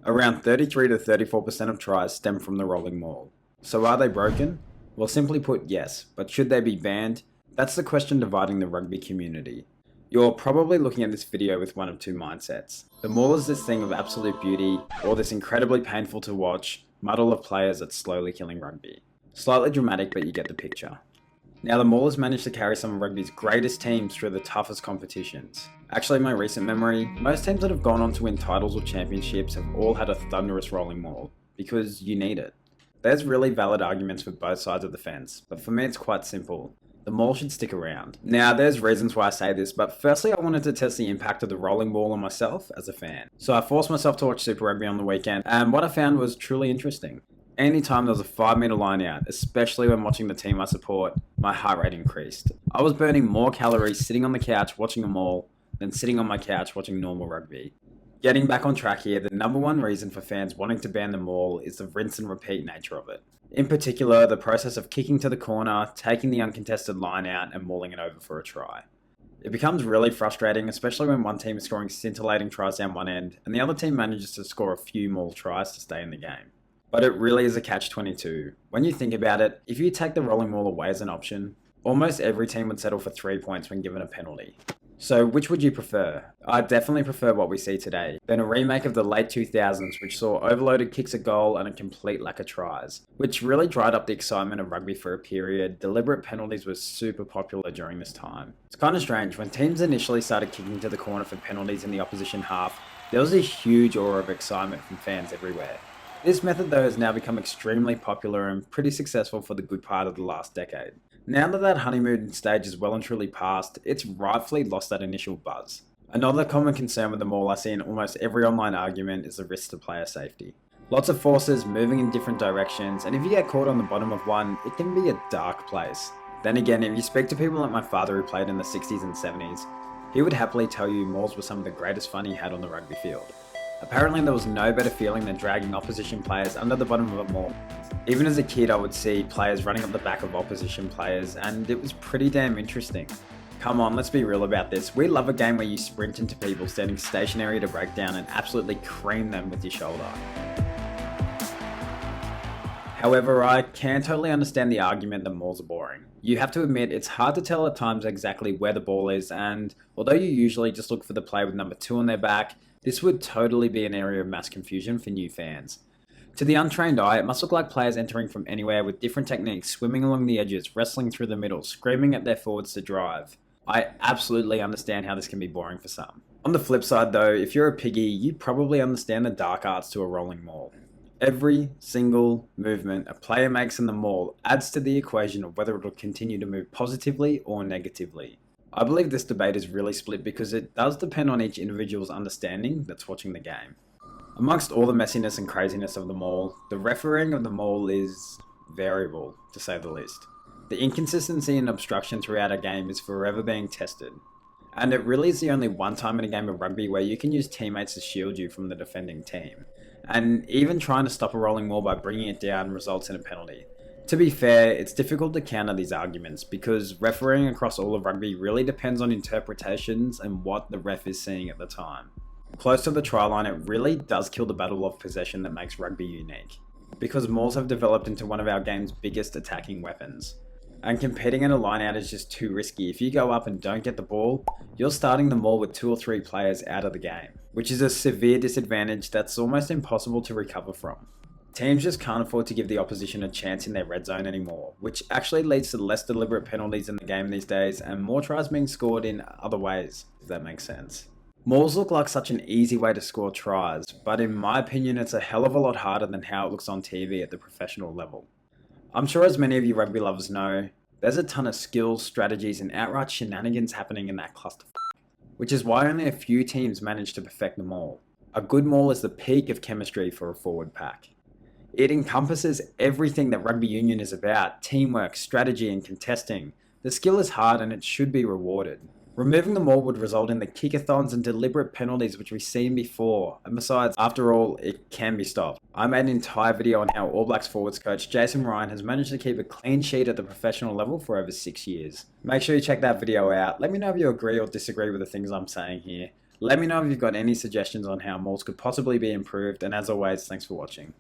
Around 33 to 34% of tries stem from the rolling maul. So are they broken? Well, simply put, yes, but should they be banned? That's the question dividing the rugby community. You're probably looking at this video with one of two mindsets. The maul is this thing of absolute beauty, or this incredibly painful to watch muddle of players that's slowly killing rugby. Slightly dramatic, but you get the picture. Now, the maul has managed to carry some of rugby's greatest teams through the toughest competitions. Actually, in my recent memory, most teams that have gone on to win titles or championships have all had a thunderous rolling maul, because you need it. There's really valid arguments for both sides of the fence, but for me it's quite simple. The maul should stick around. Now, there's reasons why I say this, but firstly I wanted to test the impact of the rolling maul on myself as a fan. So I forced myself to watch Super Rugby on the weekend, and what I found was truly interesting. Anytime there was a 5-metre line out, especially when watching the team I support, my heart rate increased. I was burning more calories sitting on the couch watching a maul than sitting on my couch watching normal rugby. Getting back on track here, the number one reason for fans wanting to ban the maul is the rinse and repeat nature of it. In particular, the process of kicking to the corner, taking the uncontested line out and mauling it over for a try. It becomes really frustrating, especially when one team is scoring scintillating tries down one end and the other team manages to score a few maul tries to stay in the game. But it really is a catch-22. When you think about it, if you take the rolling maul away as an option, almost every team would settle for 3 points when given a penalty. So which would you prefer? I definitely prefer what we see today, than a remake of the late 2000s which saw overloaded kicks at goal and a complete lack of tries, which really dried up the excitement of rugby for a period. Deliberate penalties were super popular during this time. It's kind of strange, when teams initially started kicking to the corner for penalties in the opposition half, there was a huge aura of excitement from fans everywhere. This method though has now become extremely popular and pretty successful for the good part of the last decade. Now that honeymoon stage is well and truly past, it's rightfully lost that initial buzz. Another common concern with the maul I see in almost every online argument is the risk to player safety. Lots of forces moving in different directions, and if you get caught on the bottom of one, it can be a dark place. Then again, if you speak to people like my father who played in the 60s and 70s, he would happily tell you mauls were some of the greatest fun he had on the rugby field. Apparently there was no better feeling than dragging opposition players under the bottom of a maul. Even as a kid I would see players running up the back of opposition players and it was pretty damn interesting. Come on, let's be real about this. We love a game where you sprint into people standing stationary to break down and absolutely cream them with your shoulder. However, I can totally understand the argument that mauls are boring. You have to admit it's hard to tell at times exactly where the ball is, and although you usually just look for the player with number 2 on their back, this would totally be an area of mass confusion for new fans. To the untrained eye, it must look like players entering from anywhere with different techniques, swimming along the edges, wrestling through the middle, screaming at their forwards to drive. I absolutely understand how this can be boring for some. On the flip side though, if you're a piggy, you probably understand the dark arts to a rolling maul. Every single movement a player makes in the maul adds to the equation of whether it will continue to move positively or negatively. I believe this debate is really split because it does depend on each individual's understanding that's watching the game. Amongst all the messiness and craziness of the maul, the refereeing of the maul is variable, to say the least. The inconsistency and obstruction throughout a game is forever being tested. And it really is the only one time in a game of rugby where you can use teammates to shield you from the defending team. And even trying to stop a rolling maul by bringing it down results in a penalty. To be fair, it's difficult to counter these arguments because refereeing across all of rugby really depends on interpretations and what the ref is seeing at the time. Close to the try line, it really does kill the battle of possession that makes rugby unique, because mauls have developed into one of our game's biggest attacking weapons. And competing in a line out is just too risky. If you go up and don't get the ball, you're starting the maul with 2 or 3 players out of the game, which is a severe disadvantage that's almost impossible to recover from. Teams just can't afford to give the opposition a chance in their red zone anymore, which actually leads to less deliberate penalties in the game these days and more tries being scored in other ways, if that makes sense. Mauls look like such an easy way to score tries, but in my opinion it's a hell of a lot harder than how it looks on TV at the professional level. I'm sure as many of you rugby lovers know, there's a ton of skills, strategies and outright shenanigans happening in that cluster, which is why only a few teams manage to perfect the maul. A good maul is the peak of chemistry for a forward pack. It encompasses everything that rugby union is about: teamwork, strategy and contesting. The skill is hard and it should be rewarded. Removing the maul would result in the kickathons and deliberate penalties which we've seen before, and besides, after all, it can be stopped. I made an entire video on how All Blacks forwards coach Jason Ryan has managed to keep a clean sheet at the professional level for over 6 years. Make sure you check that video out. Let me know if you agree or disagree with the things I'm saying here. Let me know if you've got any suggestions on how mauls could possibly be improved, and as always, thanks for watching.